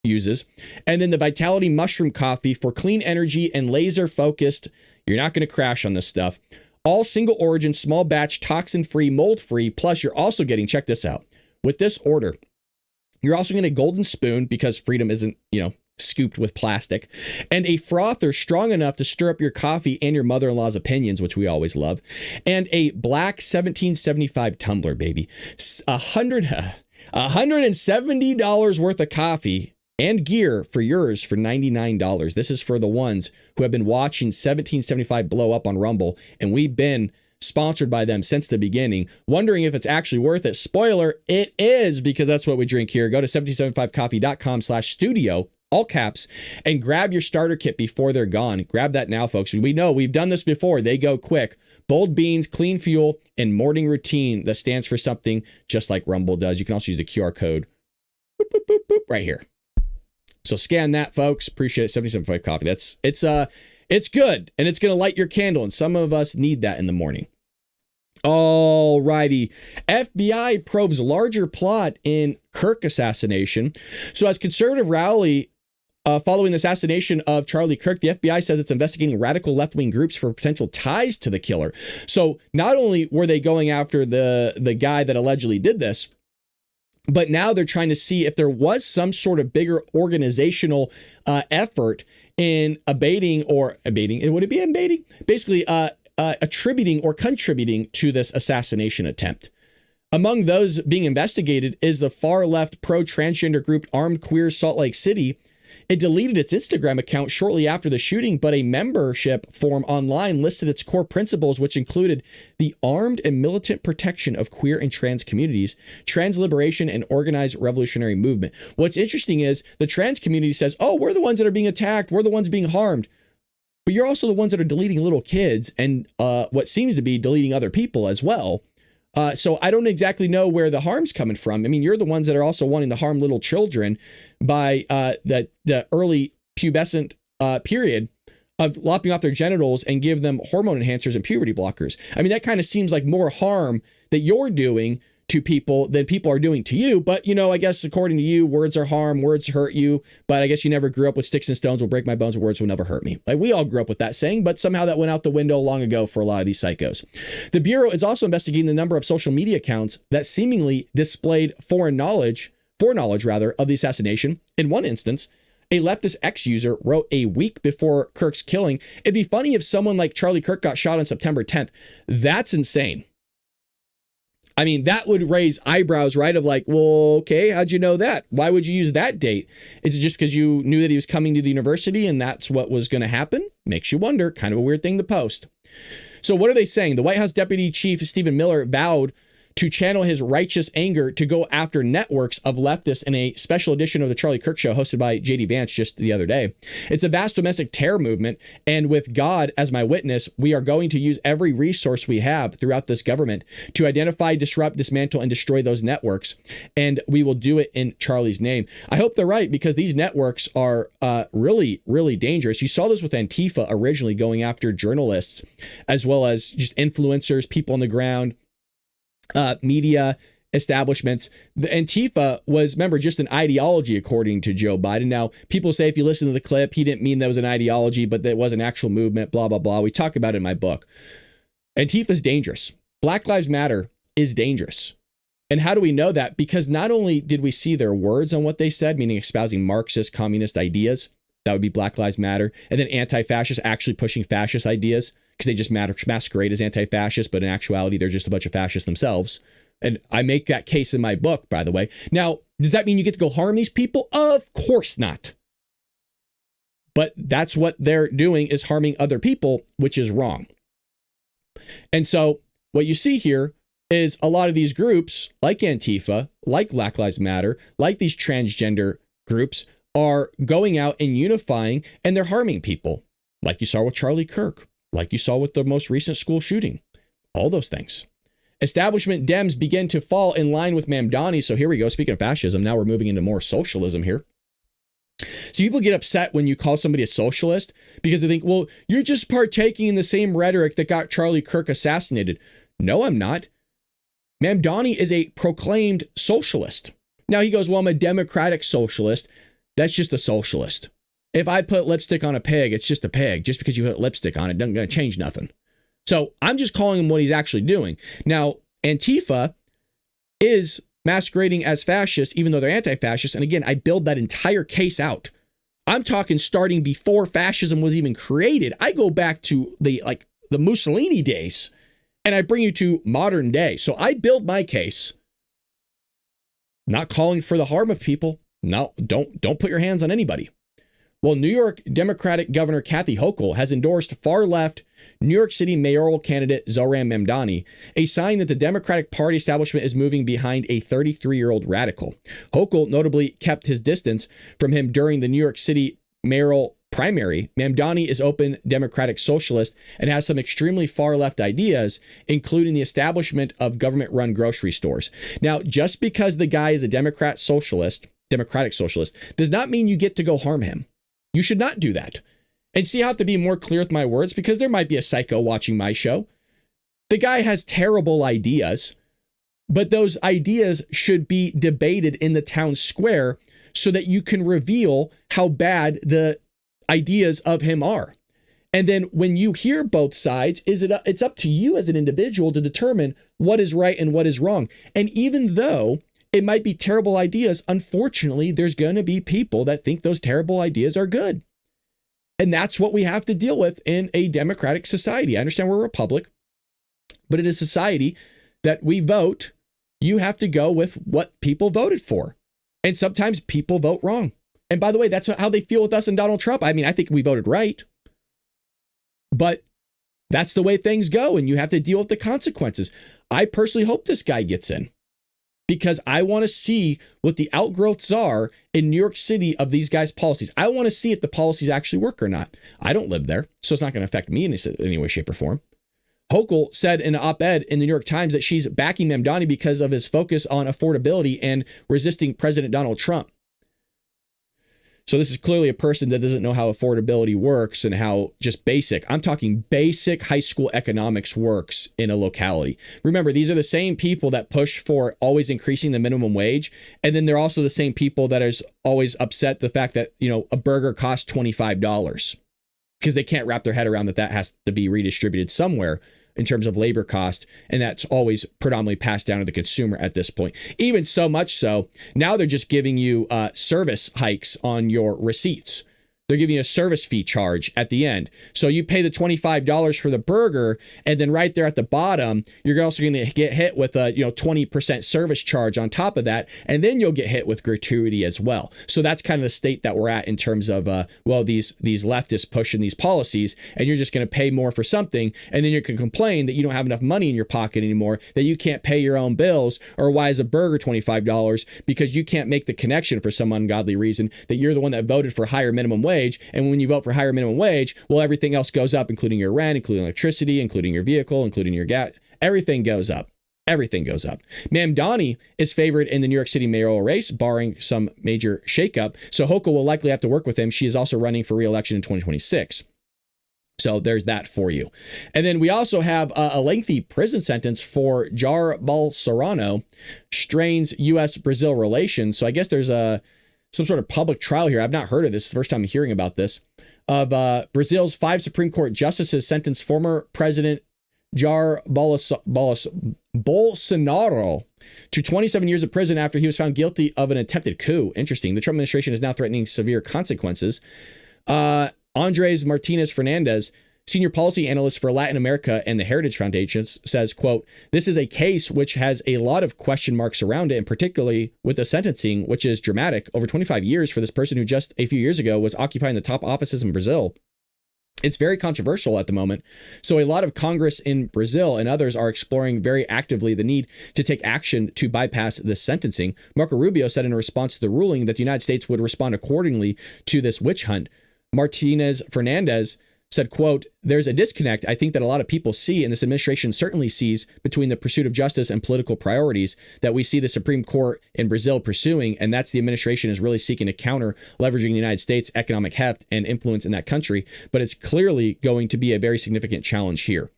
uses. And then the Vitality Mushroom Coffee for clean energy and laser focused. You're not going to crash on this stuff. All single origin, small batch, toxin free, mold free. Plus, you're also getting, check this out, with this order, you're also getting a golden spoon, because freedom isn't, scooped with plastic, and a frother strong enough to stir up your coffee and your mother-in-law's opinions, which we always love, and a black 1775 tumbler, baby. $170 worth of coffee and gear for yours for $99. This is for the ones who have been watching 1775 blow up on Rumble, and we've been sponsored by them since the beginning, wondering if it's actually worth it. Spoiler, it is, because that's what we drink here. Go to 1775coffee.com/studio, all caps, and grab your starter kit before they're gone. Grab that now, folks. We know we've done this before. They go quick. Bold beans, clean fuel, and morning routine that stands for something just like Rumble does. You can also use the QR code boop, boop, boop, boop, right here. So scan that, folks. Appreciate it. 1775 Coffee. It's good, and it's going to light your candle, and some of us need that in the morning. All righty. FBI probes larger plot in Kirk assassination. So as conservative rally following the assassination of Charlie Kirk, the FBI says it's investigating radical left-wing groups for potential ties to the killer. So not only were they going after the guy that allegedly did this, but now they're trying to see if there was some sort of bigger organizational effort in abating, basically attributing or contributing to this assassination attempt. Among those being investigated is the far left pro-transgender group Armed Queer Salt Lake City. It deleted its Instagram account shortly after the shooting, but a membership form online listed its core principles, which included the armed and militant protection of queer and trans communities, trans liberation, and organized revolutionary movement. What's interesting is the trans community says, oh, we're the ones that are being attacked. We're the ones being harmed. But you're also the ones that are deleting little kids and what seems to be deleting other people as well. So I don't exactly know where the harm's coming from. I mean, you're the ones that are also wanting to harm little children by the early pubescent period of lopping off their genitals and give them hormone enhancers and puberty blockers. I mean, that kind of seems like more harm that you're doing to people than people are doing to you. But, I guess according to you, words are harm, words hurt you. But I guess you never grew up with sticks and stones will break my bones, and words will never hurt me. Like, we all grew up with that saying, but somehow that went out the window long ago for a lot of these psychos. The Bureau is also investigating the number of social media accounts that seemingly displayed foreknowledge of the assassination. In one instance, a leftist ex-user wrote a week before Kirk's killing, "It'd be funny if someone like Charlie Kirk got shot on September 10th. That's insane. I mean, that would raise eyebrows, right? Of like, well, okay, how'd you know that? Why would you use that date? Is it just because you knew that he was coming to the university and that's what was going to happen? Makes you wonder. Kind of a weird thing to post. So what are they saying? The White House Deputy Chief Stephen Miller vowed to channel his righteous anger to go after networks of leftists in a special edition of the Charlie Kirk Show hosted by JD Vance just the other day. It's a vast domestic terror movement, and with God as my witness, we are going to use every resource we have throughout this government to identify, disrupt, dismantle, and destroy those networks, and we will do it in Charlie's name. I hope they're right, because these networks are really, really dangerous. You saw this with Antifa originally going after journalists, as well as just influencers, people on the ground, media establishments. The Antifa was, remember, just an ideology according to Joe Biden. Now, people say if you listen to the clip, he didn't mean that was an ideology, but that was an actual movement, blah, blah, blah. We talk about it in my book. Antifa is dangerous. Black Lives Matter is dangerous. And how do we know that? Because not only did we see their words on what they said, meaning espousing Marxist, communist ideas, that would be Black Lives Matter, and then anti-fascists actually pushing fascist ideas, because they just masquerade as anti-fascist, but in actuality, they're just a bunch of fascists themselves. And I make that case in my book, by the way. Now, does that mean you get to go harm these people? Of course not. But that's what they're doing, is harming other people, which is wrong. And so what you see here is a lot of these groups, like Antifa, like Black Lives Matter, like these transgender groups, are going out and unifying, and they're harming people, like you saw with Charlie Kirk, like you saw with the most recent school shooting, all those things. Establishment Dems begin to fall in line with Mamdani. So here we go. Speaking of fascism, now we're moving into more socialism here. See, people get upset when you call somebody a socialist because they think, well, you're just partaking in the same rhetoric that got Charlie Kirk assassinated. No, I'm not. Mamdani is a proclaimed socialist. Now he goes, well, I'm a democratic socialist. That's just a socialist. If I put lipstick on a pig, it's just a pig. Just because you put lipstick on it doesn't going to change nothing. So I'm just calling him what he's actually doing. Now, Antifa is masquerading as fascist, even though they're anti-fascist. And again, I build that entire case out. I'm talking starting before fascism was even created. I go back to the Mussolini days, and I bring you to modern day. So I build my case, not calling for the harm of people. No, don't put your hands on anybody. Well, New York Democratic Governor Kathy Hochul has endorsed far-left New York City mayoral candidate Zohran Mamdani, a sign that the Democratic Party establishment is moving behind a 33-year-old radical. Hochul notably kept his distance from him during the New York City mayoral primary. Mamdani is open Democratic socialist and has some extremely far-left ideas, including the establishment of government-run grocery stores. Now, just because the guy is a Democratic socialist, does not mean you get to go harm him. You should not do that. And see, I have to be more clear with my words, because there might be a psycho watching my show. The guy has terrible ideas, but those ideas should be debated in the town square so that you can reveal how bad the ideas of him are. And then when you hear both sides, it's up to you as an individual to determine what is right and what is wrong. And even though it might be terrible ideas, unfortunately, there's going to be people that think those terrible ideas are good. And that's what we have to deal with in a democratic society. I understand we're a republic, but in a society that we vote, you have to go with what people voted for. And sometimes people vote wrong. And by the way, that's how they feel with us and Donald Trump. I mean, I think we voted right, but that's the way things go, and you have to deal with the consequences. I personally hope this guy gets in, because I want to see what the outgrowths are in New York City of these guys' policies. I want to see if the policies actually work or not. I don't live there, so it's not going to affect me in any way, shape, or form. Hochul said in an op-ed in the New York Times that she's backing Mamdani because of his focus on affordability and resisting President Donald Trump. So this is clearly a person that doesn't know how affordability works and how just basic, I'm talking basic high school economics works in a locality. Remember, these are the same people that push for always increasing the minimum wage. And then they're also the same people that is always upset the fact that, you know, a burger costs $25 because they can't wrap their head around that has to be redistributed somewhere in terms of labor cost. And that's always predominantly passed down to the consumer at this point. Even so much so, now they're just giving you service hikes on your receipts. They're giving you a service fee charge at the end. So you pay the $25 for the burger, and then right there at the bottom, you're also going to get hit with a 20% service charge on top of that, and then you'll get hit with gratuity as well. So that's kind of the state that we're at in terms of these leftists pushing these policies, and you're just going to pay more for something, and then you can complain that you don't have enough money in your pocket anymore, that you can't pay your own bills, or why is a burger $25? Because you can't make the connection for some ungodly reason that you're the one that voted for higher minimum wage. And when you vote for higher minimum wage, well, everything else goes up, including your rent, including electricity, including your vehicle, including your gas. Everything goes up. Everything goes up. Mamdani is favored in the New York City mayoral race, barring some major shakeup. So Hochul will likely have to work with him. She is also running for re-election in 2026. So there's that for you. And then we also have a lengthy prison sentence for Jair Bolsonaro, strains U.S.-Brazil relations. So I guess there's some sort of public trial here. I've not heard of this. It's the first time I'm hearing about this. Of Brazil's 5 Supreme Court justices sentenced former President Jair Bolsonaro to 27 years of prison after he was found guilty of an attempted coup. Interesting. The Trump administration is now threatening severe consequences. Andres Martinez Fernandez, senior policy analyst for Latin America and the Heritage Foundation, says, quote, "This is a case which has a lot of question marks around it, and particularly with the sentencing, which is dramatic. Over 25 years for this person who just a few years ago was occupying the top offices in Brazil. It's very controversial at the moment. So a lot of Congress in Brazil and others are exploring very actively the need to take action to bypass this sentencing. Marco Rubio said in response to the ruling that the United States would respond accordingly to this witch hunt. Martinez Fernandez said, quote, "There's a disconnect I think that a lot of people see, and this administration certainly sees, between the pursuit of justice and political priorities that we see the Supreme Court in Brazil pursuing, and that's the administration is really seeking to counter leveraging the United States' economic heft and influence in that country. But it's clearly going to be a very significant challenge here."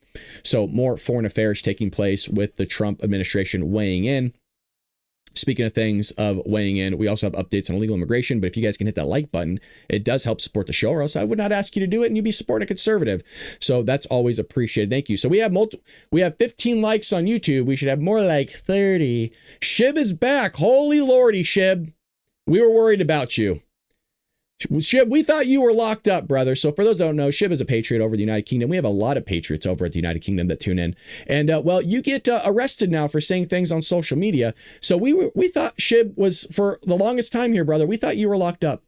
So more foreign affairs taking place with the Trump administration weighing in. Speaking of things of weighing in, we also have updates on illegal immigration. But if you guys can hit that like button, it does help support the show, or else I would not ask you to do it and you'd be supporting a conservative. So that's always appreciated. Thank you. So we have 15 likes on YouTube. We should have more like 30. Shib is back. Holy Lordy, Shib. We were worried about you. Shib, we thought you were locked up, brother. So for those who don't know, Shib is a patriot over the United Kingdom. We have a lot of patriots over at the United Kingdom that tune in. And, well, you get arrested now for saying things on social media. So we thought Shib was, for the longest time here, brother, we thought you were locked up.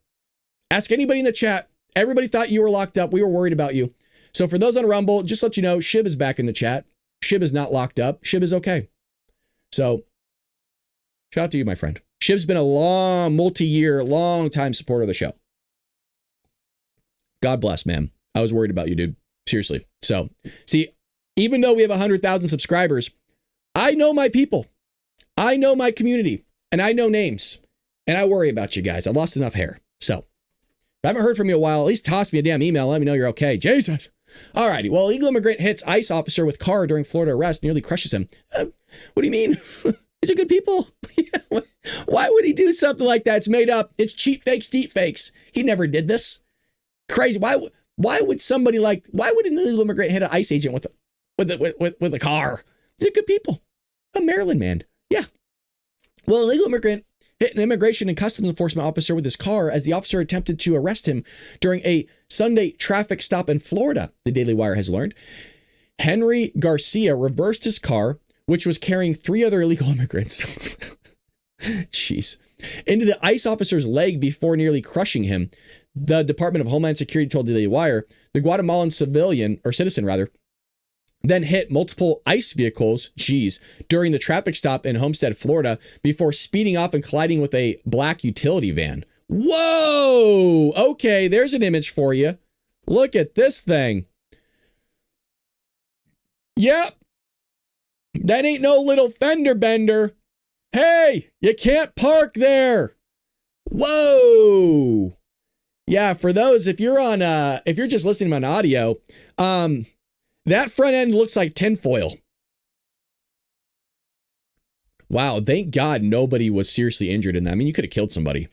Ask anybody in the chat. Everybody thought you were locked up. We were worried about you. So for those on Rumble, just let you know, Shib is back in the chat. Shib is not locked up. Shib is okay. So shout out to you, my friend. Shib's been a long time supporter of the show. God bless, man. I was worried about you, dude. Seriously. So, see, even though we have 100,000 subscribers, I know my people. I know my community. And I know names. And I worry about you guys. I've lost enough hair. So, if I haven't heard from you in a while, at least toss me a damn email. Let me know you're okay. Jesus. All righty. Well, illegal immigrant hits ICE officer with car during Florida arrest, nearly crushes him. What do you mean? These are good people. Why would he do something like that? It's made up. It's cheap fakes, deep fakes. He never did this. Crazy. Why would an illegal immigrant hit an ICE agent with a car? They're good people. A Maryland man. Yeah. Well, an illegal immigrant hit an immigration and customs enforcement officer with his car as the officer attempted to arrest him during a Sunday traffic stop in Florida, the Daily Wire has learned. Henry Garcia reversed his car, which was carrying 3 other illegal immigrants. Jeez. Into the ICE officer's leg before nearly crushing him. The Department of Homeland Security told the Daily Wire the Guatemalan citizen, then hit multiple ICE vehicles, during the traffic stop in Homestead, Florida, before speeding off and colliding with a black utility van. Whoa! Okay, there's an image for you. Look at this thing. Yep. That ain't no little fender bender. Hey, you can't park there. Whoa. Yeah, for those, if you're just listening on audio, that front end looks like tinfoil. Wow, thank God nobody was seriously injured in that. I mean, you could have killed somebody.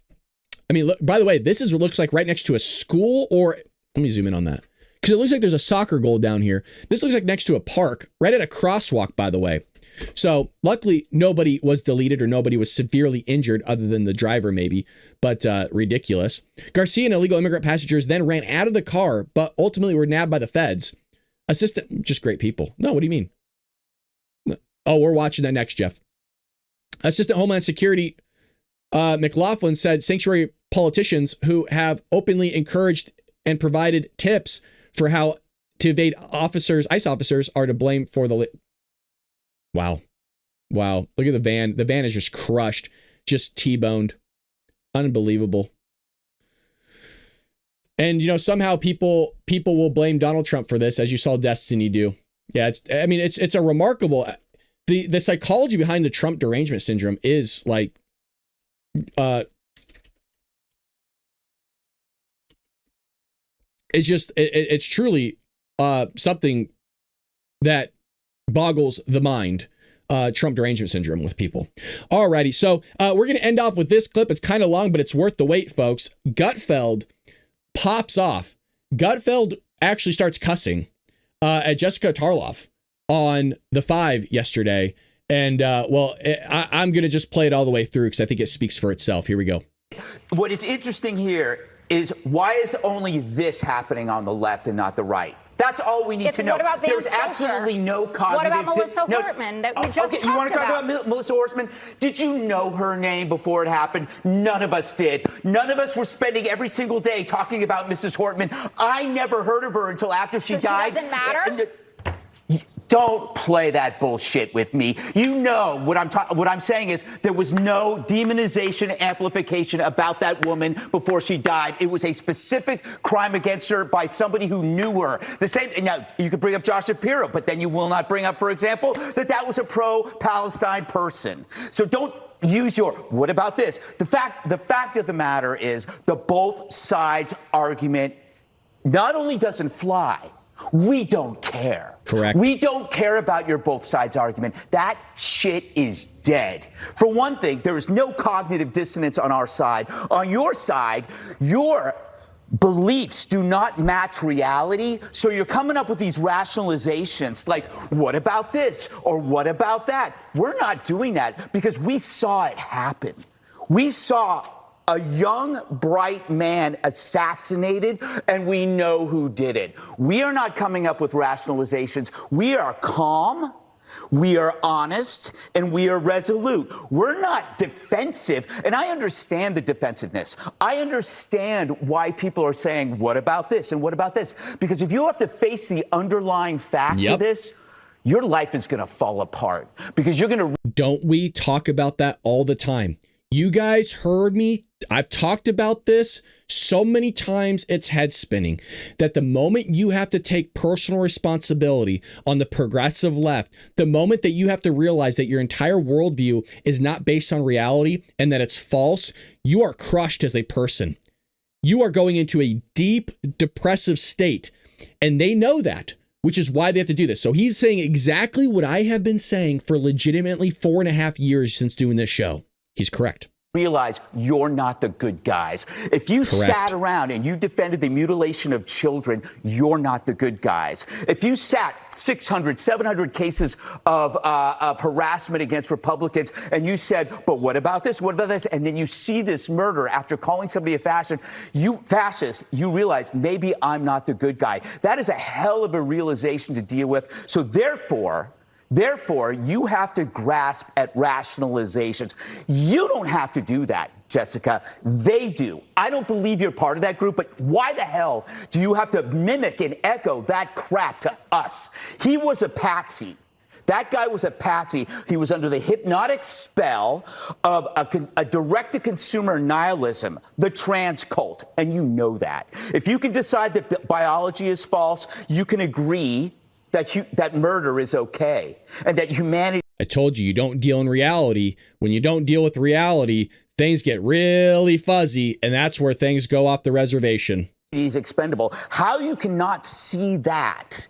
I mean, look, by the way, this looks like right next to a school, or let me zoom in on that. Because it looks like there's a soccer goal down here. This looks like next to a park, right at a crosswalk, by the way. So luckily, nobody was deleted or nobody was severely injured other than the driver maybe, but ridiculous. Garcia and illegal immigrant passengers then ran out of the car, but ultimately were nabbed by the feds. Assistant, just great people. No, what do you mean? Oh, we're watching that next, Jeff. Assistant Homeland Security McLaughlin said sanctuary politicians who have openly encouraged and provided tips for how to evade ICE officers are to blame for the... Wow. Look at the van. The van is just crushed, just T-boned. Unbelievable. And, somehow people will blame Donald Trump for this, as you saw Destiny do. Yeah, it's a remarkable... The psychology behind the Trump derangement syndrome is like... it's truly something that boggles the mind. Trump derangement syndrome with people. Alrighty, so we're going to end off with this clip. It's kind of long, but it's worth the wait, folks. Gutfeld pops off. Gutfeld actually starts cussing at Jessica Tarloff on the 5 yesterday. And, I'm going to just play it all the way through because I think it speaks for itself. Here we go. What is interesting here is why is only this happening on the left and not the right? That's all we need to know. What about There's absolutely no cognitive... What about Melissa Hortman that we just talked about? You want to talk about Melissa Hortman? Did you know her name before it happened? None of us did. None of us were spending every single day talking about Mrs. Hortman. I never heard of her until after she died. She doesn't matter? Don't play that bullshit with me. You know what I'm saying is there was no demonization, amplification about that woman before she died. It was a specific crime against her by somebody who knew her. The same. Now you could bring up Josh Shapiro, but then you will not bring up, for example, that was a pro-Palestine person. So don't use your. What about this? The fact of the matter is the both sides argument not only doesn't fly. We don't care. Correct. We don't care about your both sides argument. That shit is dead. For one thing, there is no cognitive dissonance on our side. On your side, your beliefs do not match reality. So you're coming up with these rationalizations like, what about this? Or what about that? We're not doing that because we saw it happen. We saw a young, bright man assassinated, and we know who did it. We are not coming up with rationalizations. We are calm, we are honest, and we are resolute. We're not defensive, and I understand the defensiveness. I understand why people are saying, what about this and what about this? Because if you have to face the underlying fact of this, your life is going to fall apart because you're going to... Don't we talk about that all the time? You guys heard me. I've talked about this so many times, it's head spinning. That the moment you have to take personal responsibility on the progressive left, the moment that you have to realize that your entire worldview is not based on reality and that it's false, you are crushed as a person. You are going into a deep depressive state, and they know that, which is why they have to do this. So he's saying exactly what I have been saying for legitimately 4.5 years since doing this show. He's correct. Realize you're not the good guys. If you sat around and you defended the mutilation of children, you're not the good guys. If you sat 600, 700 cases of harassment against Republicans and you said, but what about this? What about this? And then you see this murder after calling somebody a fascist, you realize maybe I'm not the good guy. That is a hell of a realization to deal with. So therefore, you have to grasp at rationalizations. You don't have to do that, Jessica. They do. I don't believe you're part of that group, but why the hell do you have to mimic and echo that crap to us? He was a patsy. That guy was a patsy. He was under the hypnotic spell of a direct-to-consumer nihilism, the trans cult, and you know that. If you can decide that biology is false, you can agree that murder is okay and that humanity... I told you, you don't deal in reality. When you don't deal with reality, things get really fuzzy, and that's where things go off the reservation. He's expendable. How you cannot see that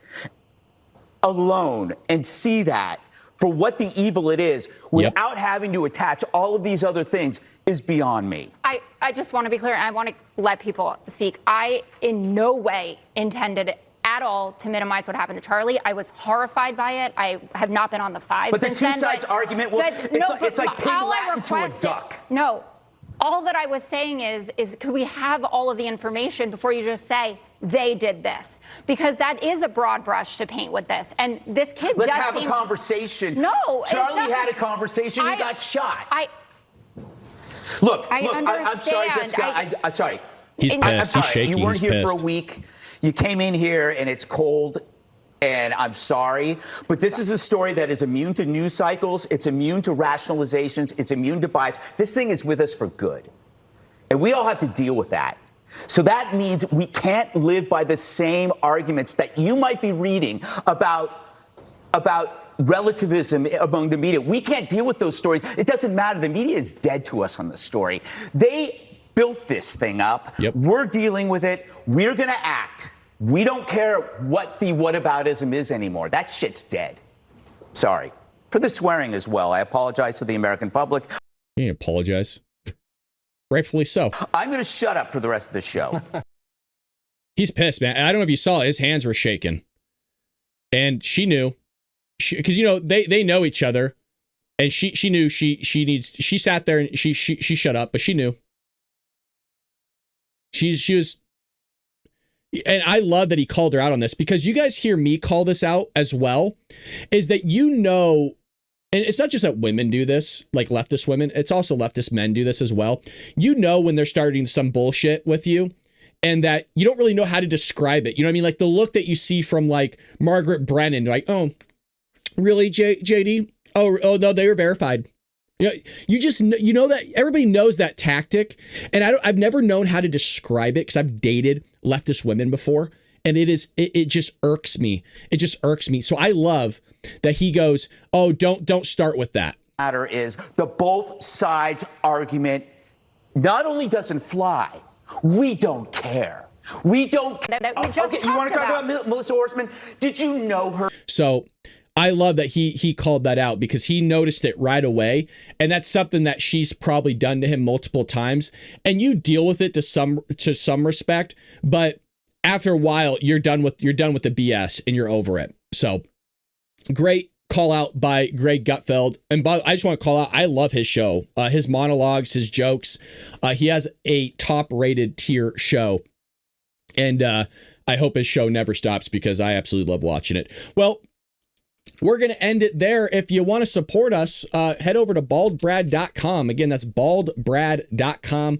alone and see that for what the evil it is without having to attach all of these other things is beyond me. I just want to be clear, and I want to let people speak. I in no way intended at all to minimize what happened to Charlie. I was horrified by it. I have not been on the five but since the two then, sides argument, well, it's like pig Latin to a duck. No. All that I was saying is could we have all of the information before you just say they did this? Because that is a broad brush to paint with this. And this kid Let's have a conversation. No. Charlie had a conversation. He got shot. I I'm sorry, Jessica. I'm sorry. He's pissed. He's shaking. You weren't He's here for pissed. a week. You came in here and it's cold. And I'm sorry, but this is a story that is immune to news cycles. It's immune to rationalizations. It's immune to bias. This thing is with us for good. And we all have to deal with that. So that means we can't live by the same arguments that you might be reading about relativism among the media. We can't deal with those stories. It doesn't matter. The media is dead to us on this story. They built this thing up. Yep. We're dealing with it. We're going to act. We don't care what the whataboutism is anymore. That shit's dead. Sorry. For the swearing as well. I apologize to the American public. You didn't apologize. Rightfully so. I'm going to shut up for the rest of the show. He's pissed, man. I don't know if you saw, his hands were shaking. And she knew. Because, you know, they know each other. And she knew she sat there and she shut up, but she knew. She was. And I love that he called her out on this, because you guys hear me call this out as well, is that, you know, and it's not just that women do this, like leftist women, it's also leftist men do this as well. You know when they're starting some bullshit with you and that you don't really know how to describe it. You know what I mean? Like the look that you see from like Margaret Brennan, like, oh, really, JD? Oh no, they were verified. You know, you know that everybody knows that tactic, and I've never known how to describe it because I've dated leftist women before, and it just irks me. It just irks me. So I love that he goes, "Oh, don't start with that." Matter is the both sides argument not only doesn't fly, we don't care. We don't care. Okay, you want to talk about Melissa Horseman? Did you know her? So I love that he called that out because he noticed it right away. And that's something that she's probably done to him multiple times. And you deal with it to some respect, but after a while, you're done with the BS and you're over it. So great call out by Greg Gutfeld. And I just want to call out, I love his show, his monologues, his jokes. He has a top rated tier show. And I hope his show never stops because I absolutely love watching it. Well, we're going to end it there. If you want to support us, head over to baldbrad.com. Again, that's baldbrad.com.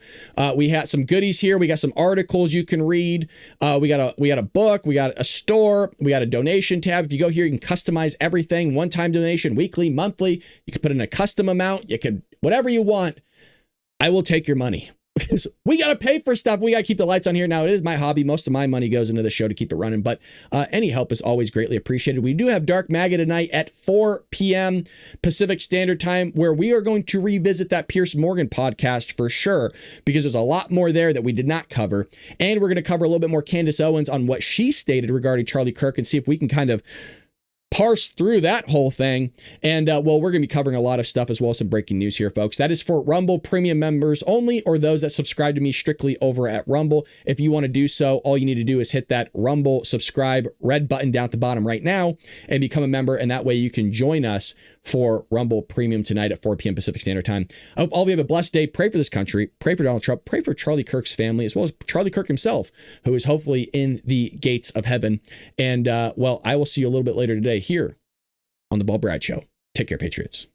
We had some goodies here. We got some articles you can read. We got a book. We got a store. We got a donation tab. If you go here, you can customize everything. One-time donation, weekly, monthly. You can put in a custom amount. You can, whatever you want. I will take your money. We got to pay for stuff. We got to keep the lights on here. Now, it is my hobby. Most of my money goes into the show to keep it running, but any help is always greatly appreciated. We do have Dark Maga tonight at 4 p.m. Pacific Standard Time, where we are going to revisit that Piers Morgan podcast for sure, because there's a lot more there that we did not cover. And we're going to cover a little bit more Candace Owens on what she stated regarding Charlie Kirk and see if we can kind of parse through that whole thing. And well, we're going to be covering a lot of stuff as well as some breaking news here, folks. That is for Rumble Premium members only, or those that subscribe to me strictly over at Rumble. If you want to do so, all you need to do is hit that Rumble subscribe red button down at the bottom right now and become a member. And that way you can join us for Rumble Premium tonight at 4 p.m. Pacific Standard Time. I hope all of you have a blessed day. Pray for this country. Pray for Donald Trump. Pray for Charlie Kirk's family, as well as Charlie Kirk himself, who is hopefully in the gates of heaven. And well, I will see you a little bit later today here on the Bald Brad Show. Take care, Patriots.